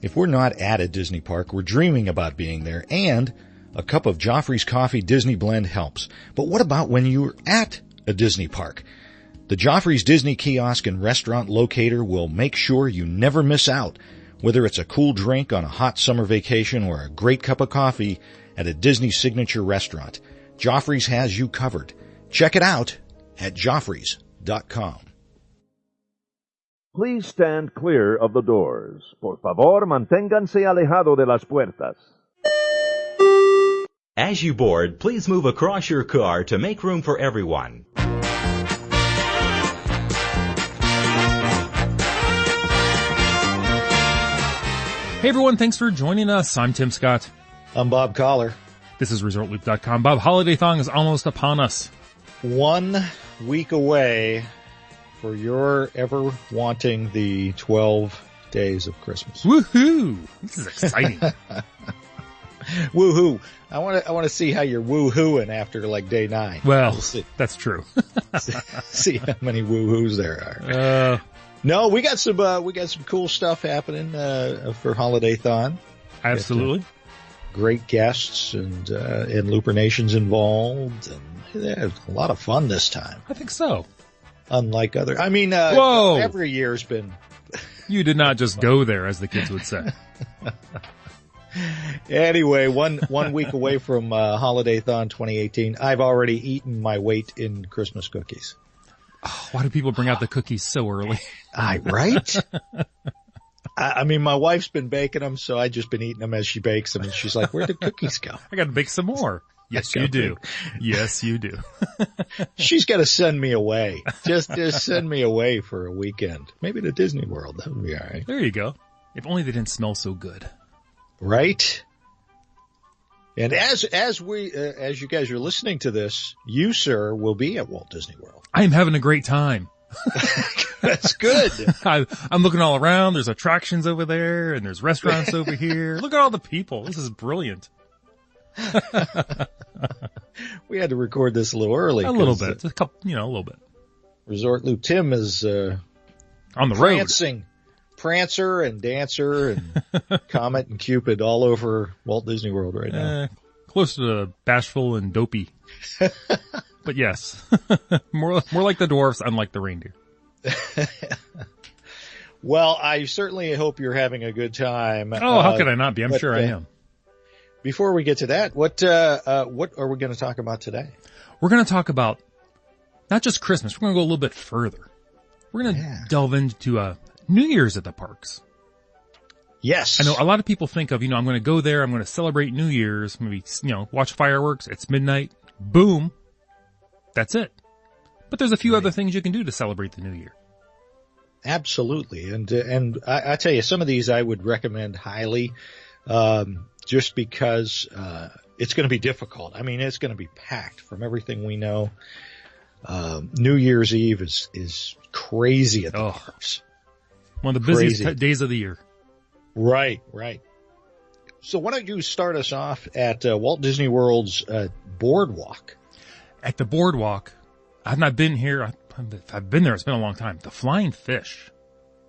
If we're not at a Disney park, we're dreaming about being there, and a cup of Joffrey's Coffee Disney Blend helps. But what about when you're at a Disney park? The Joffrey's Disney Kiosk and Restaurant Locator will make sure you never miss out. Whether it's a cool drink on a hot summer vacation or a great cup of coffee at a Disney signature restaurant, Joffrey's has you covered. Check it out at Joffreys.com. Please stand clear of the doors. Por favor, manténganse alejado de las puertas. As you board, please move across your car to make room for everyone. Hey everyone, thanks for joining us. I'm Tim Scott. I'm Bob Collar. This is ResortLoop.com. Bob, Holiday Thong is almost upon us. 1 week away for your ever wanting the 12 days of Christmas. Woohoo! This is exciting. Woohoo! I want to see how you're woohooing after like day 9. Well, we'll see. That's true. See how many woohoos there are. No, we got some cool stuff happening for Holiday Thon. Absolutely. Great guests and Looper Nation's involved, and yeah, a lot of fun this time. I think so. Unlike other, Whoa! Every year's been. You did not just go there, as the kids would say. Anyway, one week away from Holiday Thon 2018, I've already eaten my weight in Christmas cookies. Oh, why do people bring out the cookies so early? Right? I mean, my wife's been baking them, so I've just been eating them as she bakes them, and she's like, where'd the cookies go? I gotta bake some more. Yes, you do. Yes, you do. She's got to send me away. Just send me away for a weekend. Maybe to Disney World. That would be all right. There you go. If only they didn't smell so good. Right? And as you guys are listening to this, you, sir, will be at Walt Disney World. I am having a great time. That's good. I'm looking all around. There's attractions over there, and there's restaurants over here. Look at all the people. This is brilliant. We had to record this a little early. A little bit. A little bit. Resort Loop. Tim is on the road. Prancer and Dancer and Comet and Cupid all over Walt Disney World right now. Close to Bashful and Dopey. But yes, more like the dwarfs, unlike the reindeer. Well, I certainly hope you're having a good time. Oh, how could I not be? I'm sure I am. Before we get to that, what are we going to talk about today? We're going to talk about not just Christmas. We're going to go a little bit further. We're going to delve into New Year's at the parks. Yes. I know a lot of people think of, I'm going to go there, I'm going to celebrate New Year's, maybe, watch fireworks. It's midnight. Boom. That's it. But there's a few other things you can do to celebrate the New Year. Absolutely. And I tell you, some of these I would recommend highly, just because, it's going to be difficult. I mean, it's going to be packed from everything we know. New Year's Eve is crazy at the parks. One of the busiest days of the year. Right. So why don't you start us off at Walt Disney World's boardwalk? At the boardwalk, I've not been here. I've been there. It's been a long time. The Flying Fish.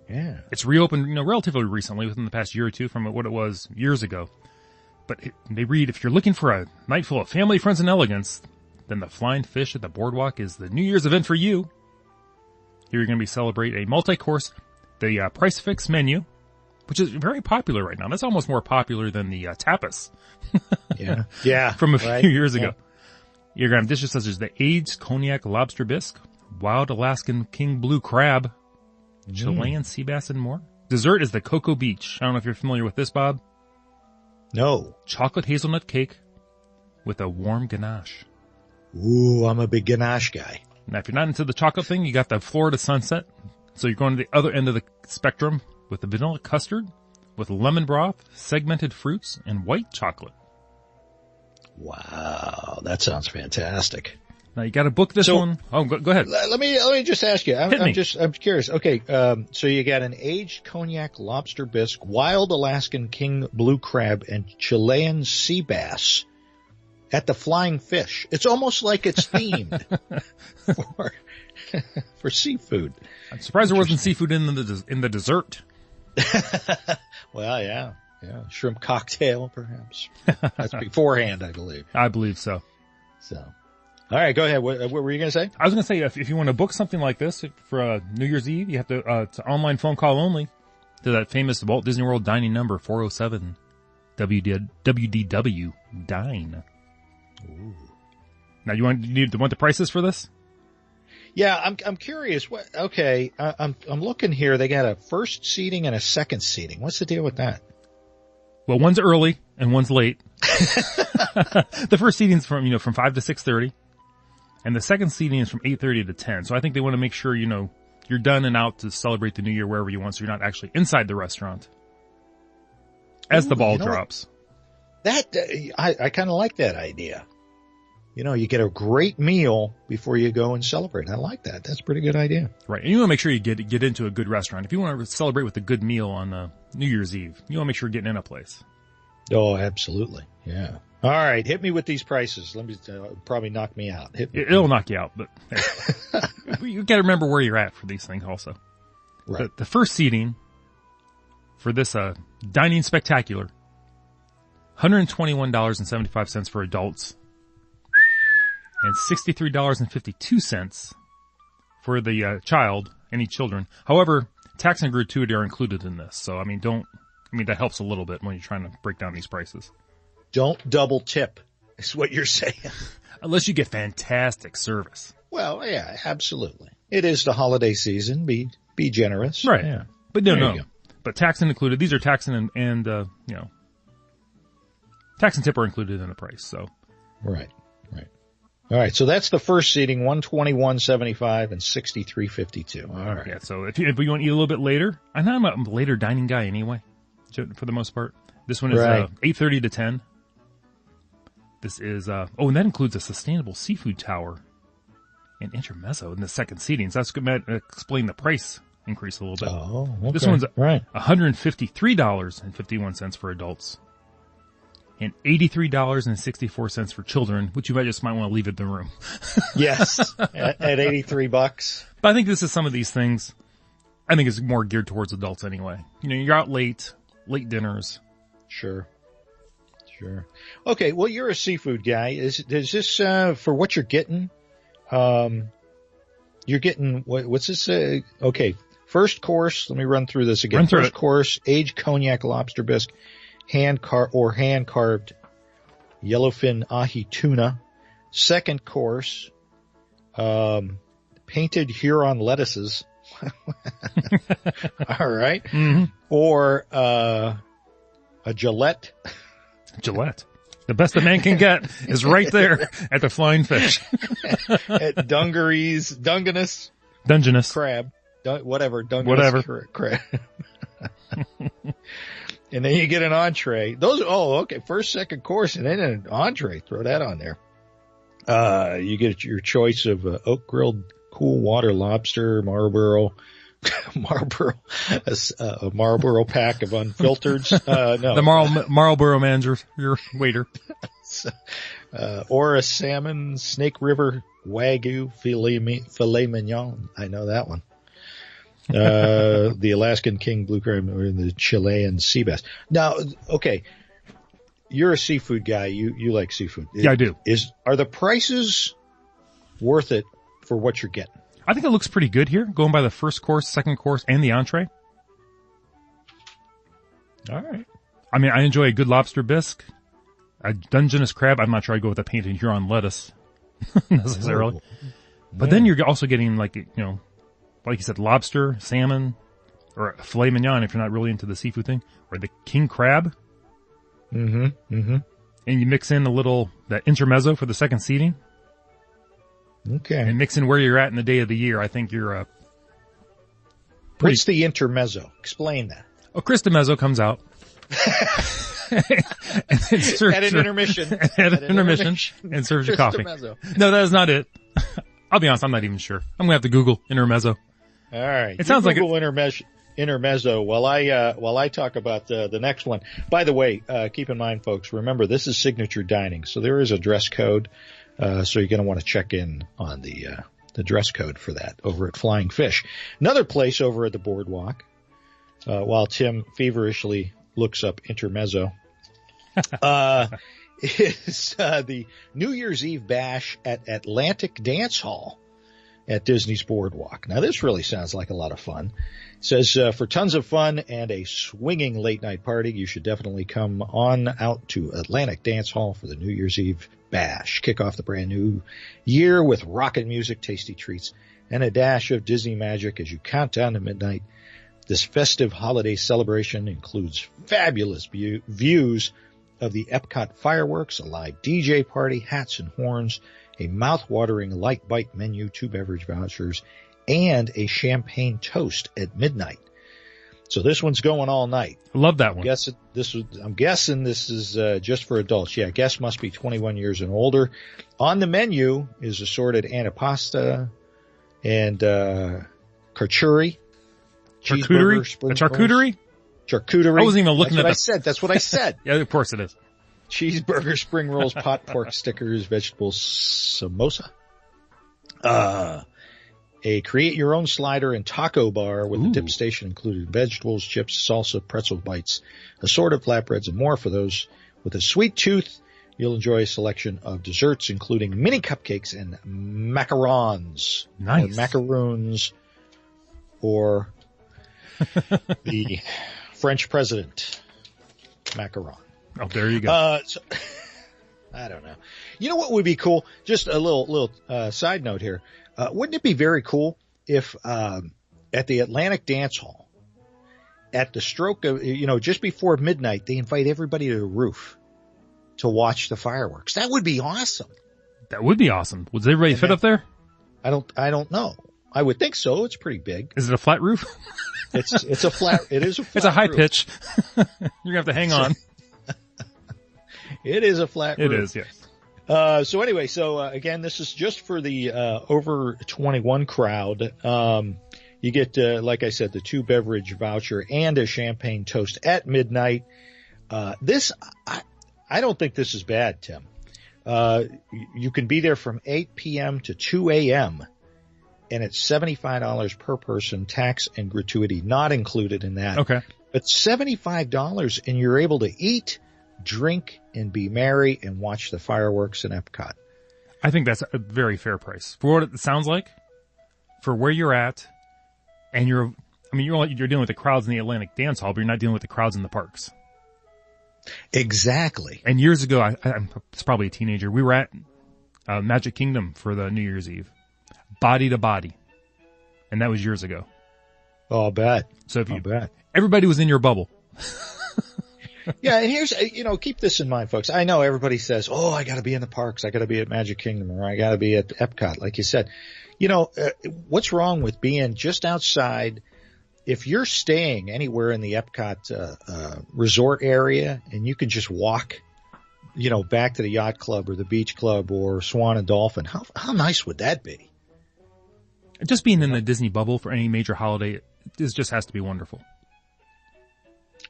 Yeah. It's reopened, relatively recently, within the past year or two from what it was years ago. But they read, if you're looking for a night full of family, friends, and elegance, then the Flying Fish at the boardwalk is the New Year's event for you. Here you're going to celebrate a multi-course, the Price Fix menu, which is very popular right now. That's almost more popular than the tapas. Yeah. From a few years ago. You're going to have dishes such as the aged cognac lobster bisque, wild Alaskan king blue crab, Chilean sea bass, and more. Dessert is the Cocoa Beach. I don't know if you're familiar with this, Bob. No. Chocolate hazelnut cake with a warm ganache. Ooh, I'm a big ganache guy. Now, if you're not into the chocolate thing, you got the Florida Sunset. So you're going to the other end of the spectrum with the vanilla custard, with lemon broth, segmented fruits, and white chocolate. Wow, that sounds fantastic. Now you got to book this one. Oh, go ahead. Let me just ask you. I'm curious. Okay, so you got an aged cognac lobster bisque, wild Alaskan king blue crab, and Chilean sea bass at the Flying Fish. It's almost like it's themed for seafood. I'm surprised there wasn't seafood in the dessert. Well, yeah. Shrimp cocktail, perhaps. That's beforehand, I believe. I believe so. So, all right, go ahead. What were you going to say? I was going to say, if you want to book something like this for New Year's Eve, you have to, it's online phone call only to that famous Walt Disney World dining number, 407 WDW Dine. Ooh. Now, you want the prices for this? Yeah, I'm curious. I'm looking here. They got a first seating and a second seating. What's the deal with that? Well, one's early and one's late. The first seating's from 5 to 6:30, and the second seating is from 8:30 to 10. So I think they want to make sure, you're done and out to celebrate the New Year wherever you want, so you're not actually inside the restaurant as the ball drops. That I kind of like that idea. You get a great meal before you go and celebrate. I like that. That's a pretty good idea. Right. And you want to make sure you get into a good restaurant. If you want to celebrate with a good meal on New Year's Eve, you want to make sure you're getting in a place. Oh, absolutely. Yeah. All right. Hit me with these prices. Let me probably knock me out. It'll knock you out, but you got to remember where you're at for these things also. Right. The first seating for this dining spectacular, $121.75 for adults. And $63.52 for the child, any children. However, tax and gratuity are included in this. So, that helps a little bit when you're trying to break down these prices. Don't double tip, is what you're saying. Unless you get fantastic service. Well, yeah, absolutely. It is the holiday season. Be generous. Right. Yeah. But no. But tax and included. These are tax and tax and tip are included in the price. So. Right. All right, so that's the first seating, $121.75 and $63.52. All right. Yeah, so if you want to eat a little bit later, I'm a later dining guy anyway, for the most part. This one is 8:30 to 10. This is and that includes a sustainable seafood tower and intermezzo in the second seating. So that's going to explain the price increase a little bit. Oh, okay. This one's $153.51 for adults. And $83.64 for children, which you might want to leave in the room. Yes, at $83. But I think this is some of these things. I think it's more geared towards adults anyway. You're out late dinners. Sure. Okay, well, you're a seafood guy. Is this for what you're getting? You're getting what's this? Okay, first course. Let me run through this again. First course, aged cognac lobster bisque. Hand-carved yellowfin ahi tuna. Second course, painted Huron lettuces. All right. Mm-hmm. Or a Gillette. Gillette. The best a man can get is right there at the Flying Fish. At Dungeness crab. Dungeness crab. And then you get an entree. First, second course, and then an entree. Throw that on there. You get your choice of oak grilled cool water lobster, Marlboro, a Marlboro pack of unfiltered. No, the Marlboro manager, your waiter. Or a salmon, Snake River Wagyu filet mignon. I know that one. The Alaskan king blue crab or the Chilean sea bass. Now, okay, you're a seafood guy. You like seafood. Yeah, I do. Are the prices worth it for what you're getting? I think it looks pretty good here, going by the first course, second course, and the entree. All right. I enjoy a good lobster bisque, a Dungeness crab. I'm not sure I'd go with a painted Huron lettuce necessarily. But then you're also getting like you said, lobster, salmon, or a filet mignon if you're not really into the seafood thing, or the king crab. Mm-hmm. Mm-hmm. And you mix in that intermezzo for the second seating. Okay. And mix in where you're at in the day of the year. I think you're What's the intermezzo? Explain that. Christomezzo comes out. And at an intermission. At an intermission. And serves you coffee. No, that is not it. I'll be honest, I'm not even sure. I'm going to have to Google intermezzo. All right. It sounds like intermezzo while I talk about the next one. By the way, keep in mind, folks, remember this is signature dining, so there is a dress code. So you're going to want to check in on the dress code for that over at Flying Fish. Another place over at the boardwalk, while Tim feverishly looks up Intermezzo, is the New Year's Eve bash at Atlantic Dance Hall at Disney's Boardwalk. Now, this really sounds like a lot of fun. It says, for tons of fun and a swinging late-night party, you should definitely come on out to Atlantic Dance Hall for the New Year's Eve bash. Kick off the brand new year with rockin' music, tasty treats, and a dash of Disney magic as you count down to midnight. This festive holiday celebration includes fabulous views of the Epcot fireworks, a live DJ party, hats and horns, a mouth-watering light bite menu, 2 beverage vouchers, and a champagne toast at midnight. So this one's going all night. I love that one. I'm guessing this is just for adults. Yeah, guests must be 21 years and older. On the menu is assorted antipasta and charcuterie. Charcuterie? Charcuterie. I wasn't even looking at that. That's what I said. Yeah, of course it is. Cheeseburger, spring rolls, pot pork stickers, vegetable samosa. A create-your-own slider and taco bar with a dip station included vegetables, chips, salsa, pretzel bites, assorted flatbreads, and more. For those with a sweet tooth, you'll enjoy a selection of desserts, including mini cupcakes and macarons. Nice. Or macaroons, or the French president, macaron. Oh, there you go. I don't know. You know what would be cool? Just a little side note here. Wouldn't it be very cool if at the Atlantic Dance Hall, at the stroke of, just before midnight, they invite everybody to the roof to watch the fireworks? That would be awesome. That would be awesome. Would everybody fit up there? I don't know. I would think so. It's pretty big. Is it a flat roof? It is a flat It's a high roof. pitch. You're gonna have to hang on. It is a flat roof. It is, yes. So anyway, again, this is just for the over 21 crowd. You get, like I said, the 2 beverage voucher and a champagne toast at midnight. I don't think this is bad, Tim. You can be there from 8 p.m. to 2 a.m. and it's $75 per person, tax and gratuity not included in that. Okay. But $75 and you're able to eat, drink, and be merry and watch the fireworks in Epcot. I think that's a very fair price for what it sounds like, for where you're at, and you're dealing with the crowds in the Atlantic Dance Hall, but you're not dealing with the crowds in the parks. Exactly. And years ago, I was probably a teenager. We were at Magic Kingdom for the New Year's Eve, body to body, and that was years ago. Oh, I'll bet. So everybody was in your bubble. Yeah, and here's, keep this in mind, folks. I know everybody says, oh, I gotta be in the parks, I gotta be at Magic Kingdom, or I gotta be at Epcot, like you said. What's wrong with being just outside? If you're staying anywhere in the Epcot resort area and you can just walk, back to the Yacht Club or the Beach Club or Swan and Dolphin, how nice would that be? Just being in the Disney bubble for any major holiday just has to be wonderful.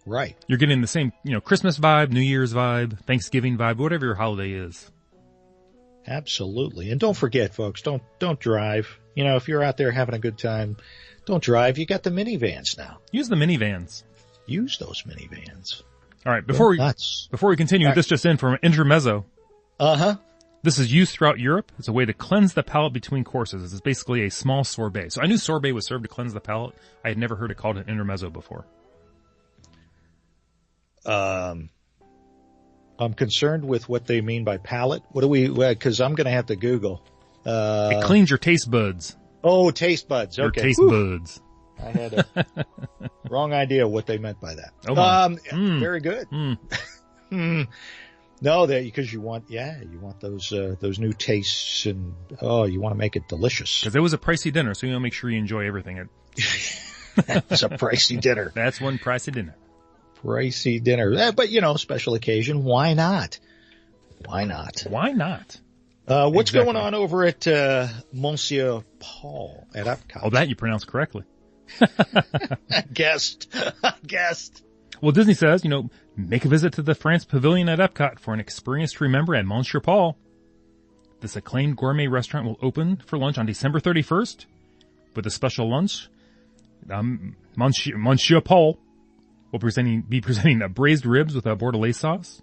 Right. You're getting the same, Christmas vibe, New Year's vibe, Thanksgiving vibe, whatever your holiday is. Absolutely. And don't forget, folks, don't drive. If you're out there having a good time, don't drive. You got the minivans now. Use the minivans. Use those minivans. All right. Before we continue, this just in from Intermezzo. Uh-huh. This is used throughout Europe. It's a way to cleanse the palate between courses. It's basically a small sorbet. So I knew sorbet was served to cleanse the palate. I had never heard it called an Intermezzo before. I'm concerned with what they mean by palate. Because I'm going to have to Google. It cleans your taste buds. Oh, taste buds. Okay. Your taste buds. I had a wrong idea what they meant by that. Oh, very good. No, because you want those new tastes, and you want to make it delicious. Because it was a pricey dinner, so you want to make sure you enjoy everything. It's a pricey dinner. That's one pricey dinner. Pricey dinner. But, special occasion. Why not? Why not? Why not? What's going on over at Monsieur Paul at Epcot? Oh, that you pronounced correctly. Guessed. Well, Disney says, make a visit to the France Pavilion at Epcot for an experience to remember at Monsieur Paul. This acclaimed gourmet restaurant will open for lunch on December 31st with a special lunch. Monsieur Paul We'll be presenting braised ribs with a bordelaise sauce,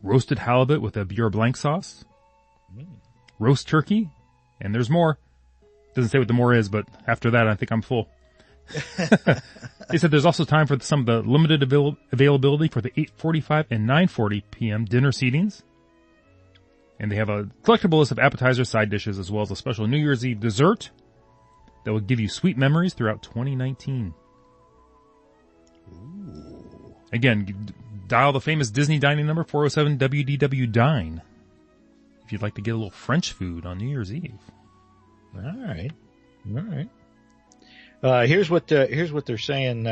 roasted halibut with a beurre blanc sauce, roast turkey, and there's more. Doesn't say what the more is, but after that, I think I'm full. They said there's also time for some of the limited availability for the 8:45 and 9:40 p.m. dinner seatings. And they have a collectible list of appetizers, side dishes, as well as a special New Year's Eve dessert that will give you sweet memories throughout 2019. Ooh. Again, dial the famous Disney dining number, 407-WDW-DINE, if you'd like to get a little French food on New Year's Eve. All right. Here's what they're saying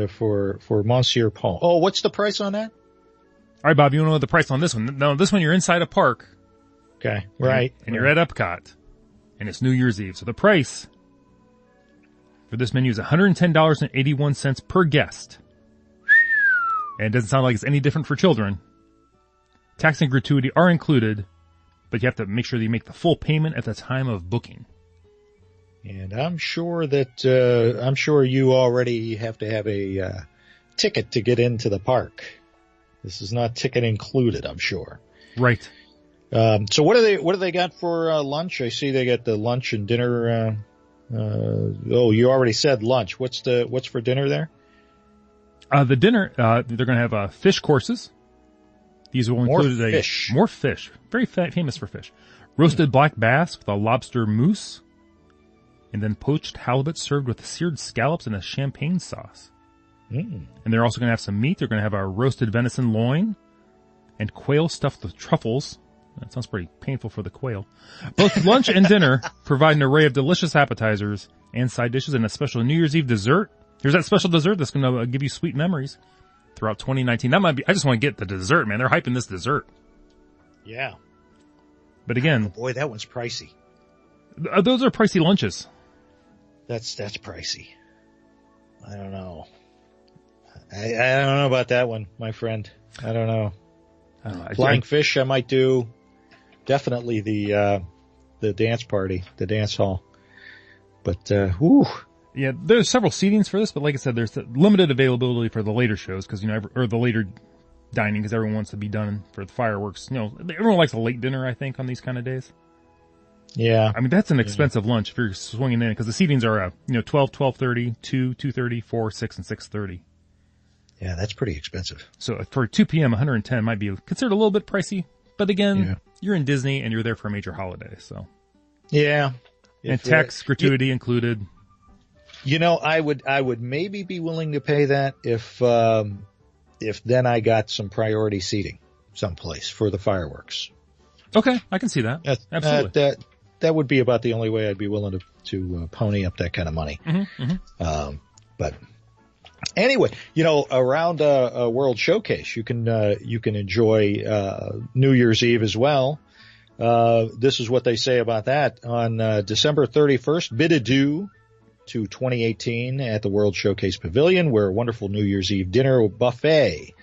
for Monsieur Paul. Oh, what's the price on that? All right, Bob, you want to know the price on this one? No, this one you're inside a park. Okay, right. And you're at Epcot, and it's New Year's Eve. So the price for this menu is $110.81 per guest. And it doesn't sound like it's any different for children. Tax and gratuity are included, but you have to make sure that you make the full payment at the time of booking. And I'm sure you already have to have a ticket to get into the park. This is not ticket included, I'm sure. Right. So what do they got for lunch? I see they got the lunch and dinner. You already said lunch. What's for dinner there? The dinner, they're going to have fish courses. These will include more fish. Very famous for fish. Roasted black bass with a lobster mousse, and then poached halibut served with seared scallops and a champagne sauce. And they're also going to have some meat. They're going to have a roasted venison loin and quail stuffed with truffles. That sounds pretty painful for the quail. Both lunch and dinner provide an array of delicious appetizers and side dishes and a special New Year's Eve dessert. Here's that special dessert that's going to give you sweet memories throughout 2019. That might be, I just want to get the dessert, man. They're hyping this dessert. Yeah. But again. Oh boy, that one's pricey. Those are pricey lunches. That's pricey. I don't know. I don't know about that one, my friend. I don't know. Flying fish I might do. Definitely the dance party, the dance hall. But, Yeah, there's several seatings for this, but like I said, there's limited availability for the later shows because, or the later dining because everyone wants to be done for the fireworks. Everyone likes a late dinner, I think, on these kind of days. Yeah. I mean, that's an expensive lunch if you're swinging in because the seatings are, 12, 12:30, 2, 2:30, 4, 6, and 6:30. Yeah, that's pretty expensive. So for 2 p.m., 110 might be considered a little bit pricey. But again, You're in Disney and you're there for a major holiday, so. Yeah. And tax gratuity included. I would maybe be willing to pay that if then I got some priority seating someplace for the fireworks. Okay, I can see that. Absolutely. That would be about the only way I'd be willing to pony up that kind of money. But anyway, around a World Showcase, you can enjoy New Year's Eve as well. This is what they say about that. On December 31st, bid adieu to 2018 at the World Showcase Pavilion, where a wonderful New Year's Eve dinner buffet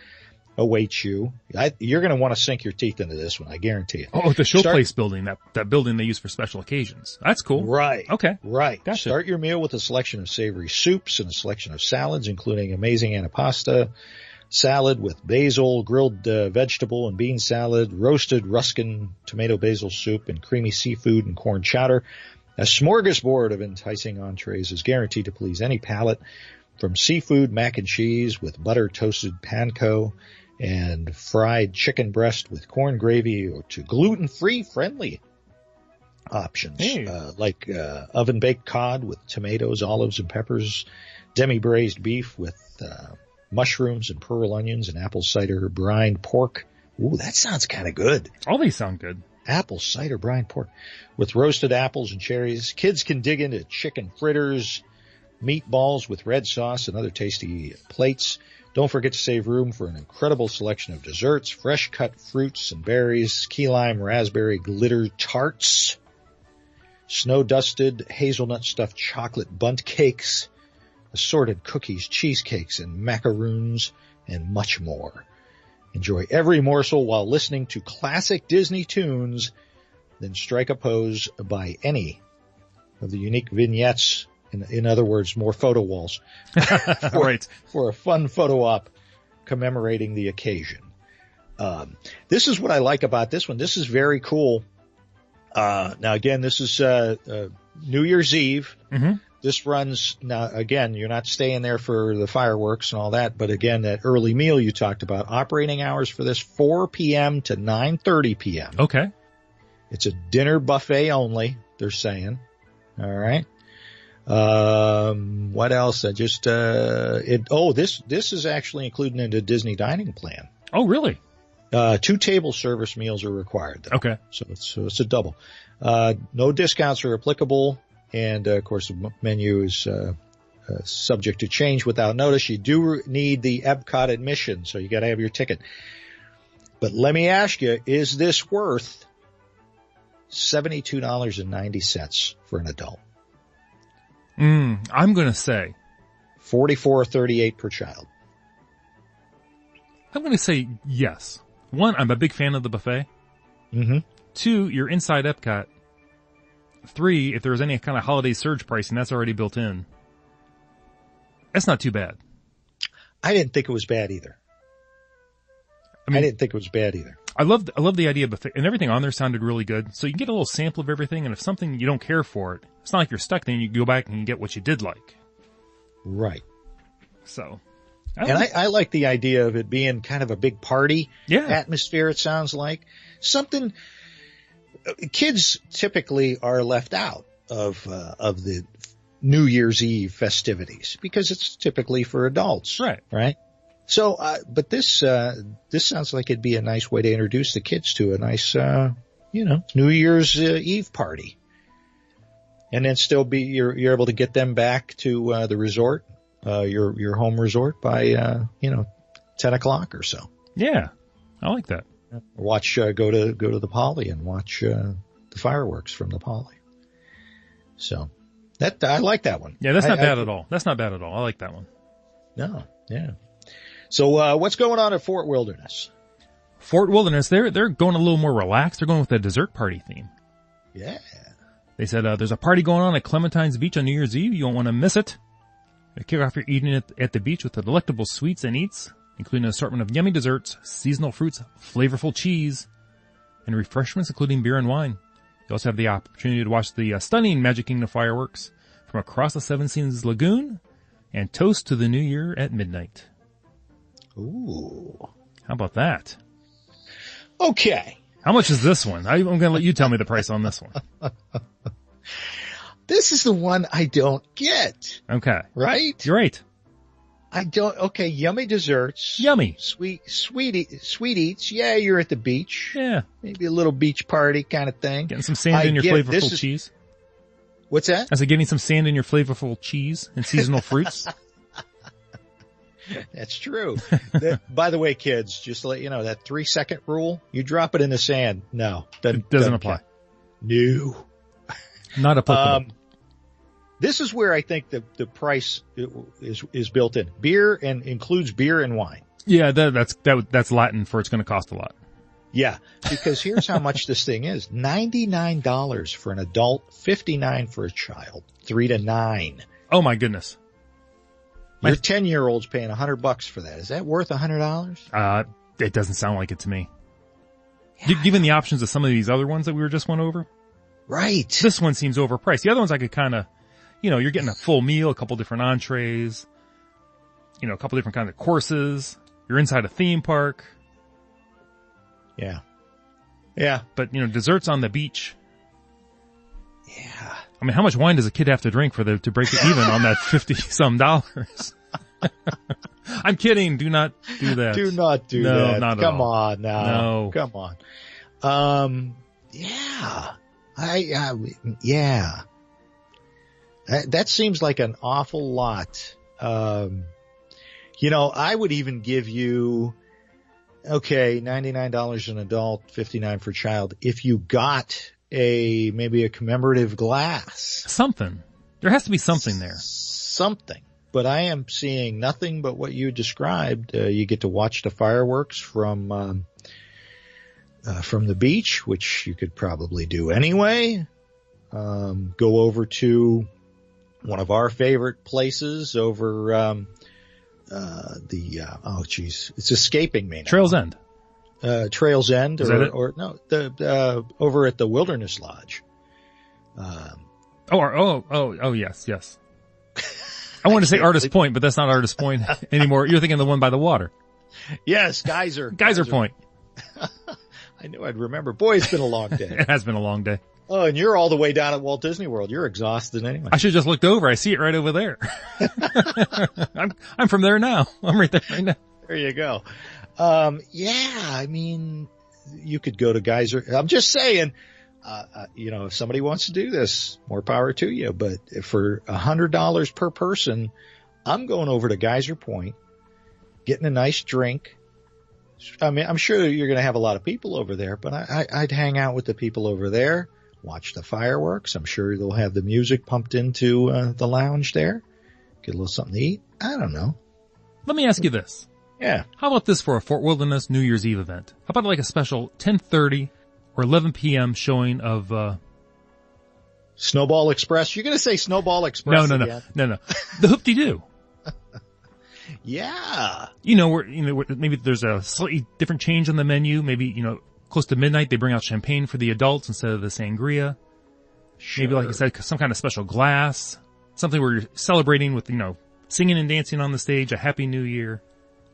awaits you. You're going to want to sink your teeth into this one, I guarantee it. Oh, the Showplace building, that building they use for special occasions. That's cool. Right. Okay. Right. Gotcha. Start your meal with a selection of savory soups and a selection of salads, including amazing antipasta salad with basil, grilled vegetable and bean salad, roasted Ruskin tomato basil soup, and creamy seafood and corn chowder. A smorgasbord of enticing entrees is guaranteed to please any palate, from seafood mac and cheese with butter toasted panko and fried chicken breast with corn gravy, or to gluten-free friendly options like oven-baked cod with tomatoes, olives, and peppers, demi-braised beef with mushrooms and pearl onions, and apple cider brined pork. Ooh, that sounds kind of good. All these sound good. Apple cider brine pork with roasted apples and cherries. Kids can dig into chicken fritters, meatballs with red sauce, and other tasty plates. Don't forget to save room for an incredible selection of desserts, fresh cut fruits and berries, key lime raspberry glitter tarts, snow dusted hazelnut stuffed chocolate bundt cakes, assorted cookies, cheesecakes, and macaroons, and much more. Enjoy every morsel while listening to classic Disney tunes, then strike a pose by any of the unique vignettes In other words, more photo walls. Right. For a fun photo op commemorating the occasion. This is what I like about this one. This is very cool. Now, again, this is New Year's Eve. Mm-hmm. This runs, now, again, you're not staying there for the fireworks and all that, but again, that early meal you talked about, operating hours for this 4 p.m. to 9:30 p.m. Okay. It's a dinner buffet only, they're saying. All right. What else? This is actually included in the Disney dining plan. Oh, really? 2 table service meals are required, though. Okay. So it's a double. No discounts are applicable. And, of course, the menu is subject to change without notice. You do need the Epcot admission, so you got to have your ticket. But let me ask you, is this worth $72.90 for an adult? I'm going to say $44.38 per child. I'm going to say yes. 1, I'm a big fan of the buffet. Mm-hmm. 2, you're inside Epcot. 3, if there's any kind of holiday surge pricing, that's already built in. That's not too bad. I didn't think it was bad either. I didn't think it was bad either. I love the idea of buffet, and everything on there sounded really good. So you can get a little sample of everything, and if something you don't care for it, it's not like you're stuck. Then you go back and you get what you did like. Right. So. I like the idea of it being kind of a big party atmosphere. It sounds like something. Kids typically are left out of the New Year's Eve festivities because it's typically for adults. Right. So, but this sounds like it'd be a nice way to introduce the kids to a nice, New Year's Eve party. And then still you're able to get them back to, the resort, your home resort by, 10 o'clock or so. Yeah. I like that. Watch, go to the Poly and watch, the fireworks from the Poly. So I like that one. Yeah, that's not bad at all. That's not bad at all. I like that one. No, yeah. So, what's going on at Fort Wilderness? Fort Wilderness, they're going a little more relaxed. They're going with a dessert party theme. Yeah. They said, there's a party going on at Clementine's Beach on New Year's Eve. You won't want to miss it. They kick off your evening at the beach with the delectable sweets and eats, including an assortment of yummy desserts, seasonal fruits, flavorful cheese, and refreshments, including beer and wine. You also have the opportunity to watch the stunning Magic Kingdom fireworks from across the Seven Seas Lagoon and toast to the new year at midnight. Ooh. How about that? Okay. How much is this one? I'm going to let you tell me the price on this one. This is the one I don't get. Okay. Right? You're right. I don't. Okay, yummy desserts. Yummy. Sweet eats. Yeah, you're at the beach. Yeah. Maybe a little beach party kind of thing. Getting some sand in your flavorful cheese. What's that? I said getting some sand in your flavorful cheese and seasonal fruits. That's true. By the way, kids, just to let you know, that 3-second rule, you drop it in the sand. No. It doesn't apply. Count. No. Not applicable. This is where I think the price is built in. Beer and includes beer and wine. Yeah, that's Latin for it's going to cost a lot. Yeah, because here's how much this thing is. $99 for an adult, $59 for a child, 3 to 9. Oh my goodness. Your 10-year-old's paying $100 for that. Is that worth $100? It doesn't sound like it to me. Yeah. Given the options of some of these other ones that we just went over. Right. This one seems overpriced. The other ones I could kind of, you're getting a full meal, a couple different entrees, a couple different kinds of courses. You're inside a theme park. Yeah. Yeah. But, desserts on the beach. Yeah. I mean, how much wine does a kid have to drink to break it even on that $50-some? I'm kidding. Do not do that. Do not do that. No, not at all. Come on now. No. Come on. Yeah. Yeah. That seems like an awful lot. I would even give you, $99 an adult, $59 for a child. If you got maybe a commemorative glass. Something. There has to be something there. Something. But I am seeing nothing but what you described. You get to watch the fireworks from the beach, which you could probably do anyway. Go over to one of our favorite places over it's escaping me now. Trails End. Trails End, Is that it? or no, over at the Wilderness Lodge. Yes. I wanted to say Artist Point, but that's not Artist Point anymore. You're thinking the one by the water. Yes, Geyser Point. I knew I'd remember. Boy, it's been a long day. It has been a long day. Oh, and you're all the way down at Walt Disney World. You're exhausted anyway. I should have just looked over. I see it right over there. I'm from there now. I'm right there right now. There you go. I mean, you could go to Geyser. I'm just saying, if somebody wants to do this, more power to you. But for $100 per person, I'm going over to Geyser Point, getting a nice drink. I mean, I'm sure you're going to have a lot of people over there, but I'd hang out with the people over there, watch the fireworks. I'm sure they'll have the music pumped into the lounge there. Get a little something to eat. I don't know. Let me ask you this. Yeah. How about this for a Fort Wilderness New Year's Eve event? How about like a special 10:30 or 11 p.m. showing of Snowball Express? You're going to say Snowball Express again? No. The Hoop-de-Doo. Yeah. Where maybe there's a slightly different change on the menu. Maybe, close to midnight they bring out champagne for the adults instead of the sangria. Sure. Maybe, like you said, some kind of special glass. Something where you're celebrating with, singing and dancing on the stage, a Happy New Year.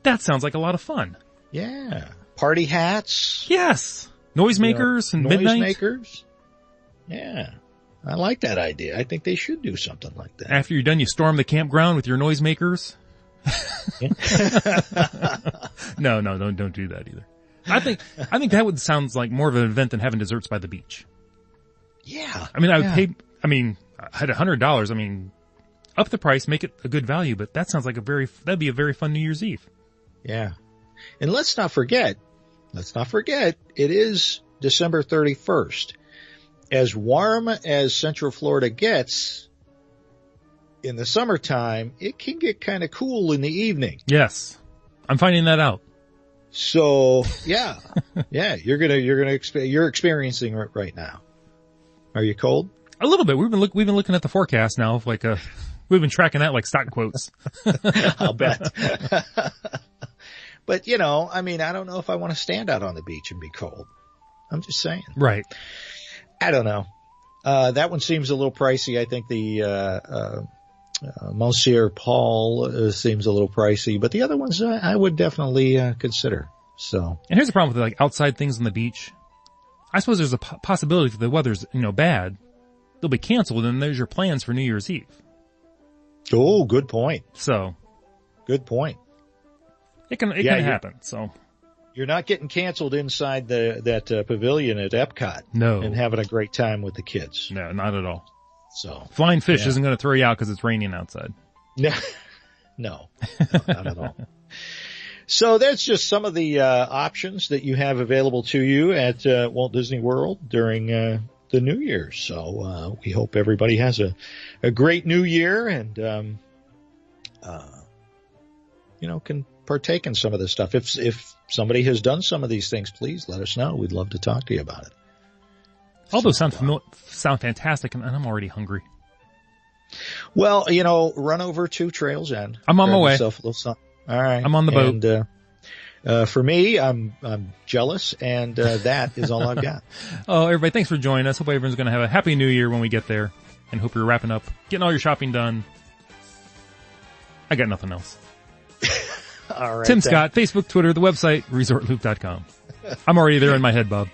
That sounds like a lot of fun. Yeah. Party hats. Yes. Noisemakers and midnight. Noisemakers. Yeah. I like that idea. I think they should do something like that. After you're done, you storm the campground with your noisemakers. No, don't do that either. I think that would sound like more of an event than having desserts by the beach. Yeah. I mean, I had $100. Up the price, make it a good value, but that sounds like that'd be a very fun New Year's Eve. Yeah. And let's not forget, it is December 31st. As warm as Central Florida gets, in the summertime, it can get kind of cool in the evening. Yes. I'm finding that out. So, yeah. You're experiencing it right now. Are you cold? A little bit. We've been looking at the forecast now, we've been tracking that like stock quotes. I'll bet. But, I don't know if I want to stand out on the beach and be cold. I'm just saying. Right. I don't know. That one seems a little pricey. I think the Monsieur Paul seems a little pricey, but the other ones I would definitely consider. So. And here's the problem with outside things on the beach. I suppose there's a possibility if the weather's, bad, they'll be canceled, and there's your plans for New Year's Eve. Oh, good point. So. Good point. It can happen, so. You're not getting canceled inside that pavilion at Epcot. No. And having a great time with the kids. No, not at all. So. Flying fish isn't going to throw you out because it's raining outside. No, not at all. So that's just some of the options that you have available to you at Walt Disney World during the New Year. So we hope everybody has a great New Year and can partake in some of this stuff. If somebody has done some of these things, please let us know. We'd love to talk to you about it. All those sound fantastic, and I'm already hungry. Well, run over to Trails End. I'm on my way. All right. I'm on the boat. And for me, I'm jealous, and that is all I've got. Oh, everybody, thanks for joining us. Hope everyone's going to have a happy New Year when we get there, and hope you're wrapping up, getting all your shopping done. I got nothing else. All right. Tim Scott, Facebook, Twitter, the website, ResortLoop.com. I'm already there in my head, Bob.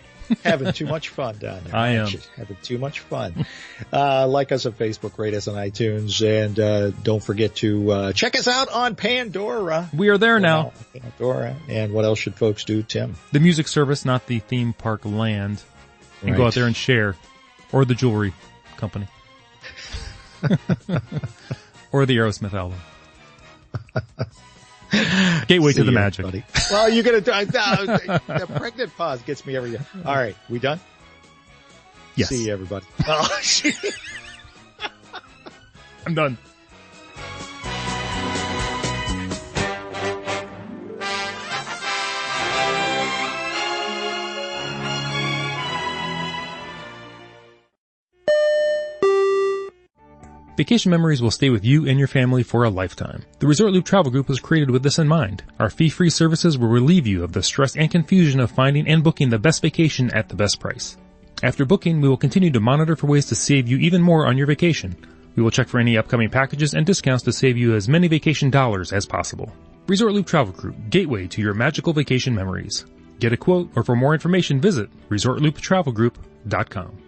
Having too much fun down there. I am. Having too much fun. Like us on Facebook, rate us on iTunes, and don't forget to check us out on Pandora. We are there now. Pandora. And what else should folks do, Tim? The music service, not the theme park land. And go out there and share. Or the jewelry company. Or the Aerosmith album. Gateway to the magic. Everybody. Well, you're going to the pregnant pause gets me every day. All right. We done? Yes. See you, everybody. Oh, shit. I'm done. Vacation memories will stay with you and your family for a lifetime. The Resort Loop Travel Group was created with this in mind. Our fee-free services will relieve you of the stress and confusion of finding and booking the best vacation at the best price. After booking, we will continue to monitor for ways to save you even more on your vacation. We will check for any upcoming packages and discounts to save you as many vacation dollars as possible. Resort Loop Travel Group, gateway to your magical vacation memories. Get a quote, or for more information, visit ResortLoop.com.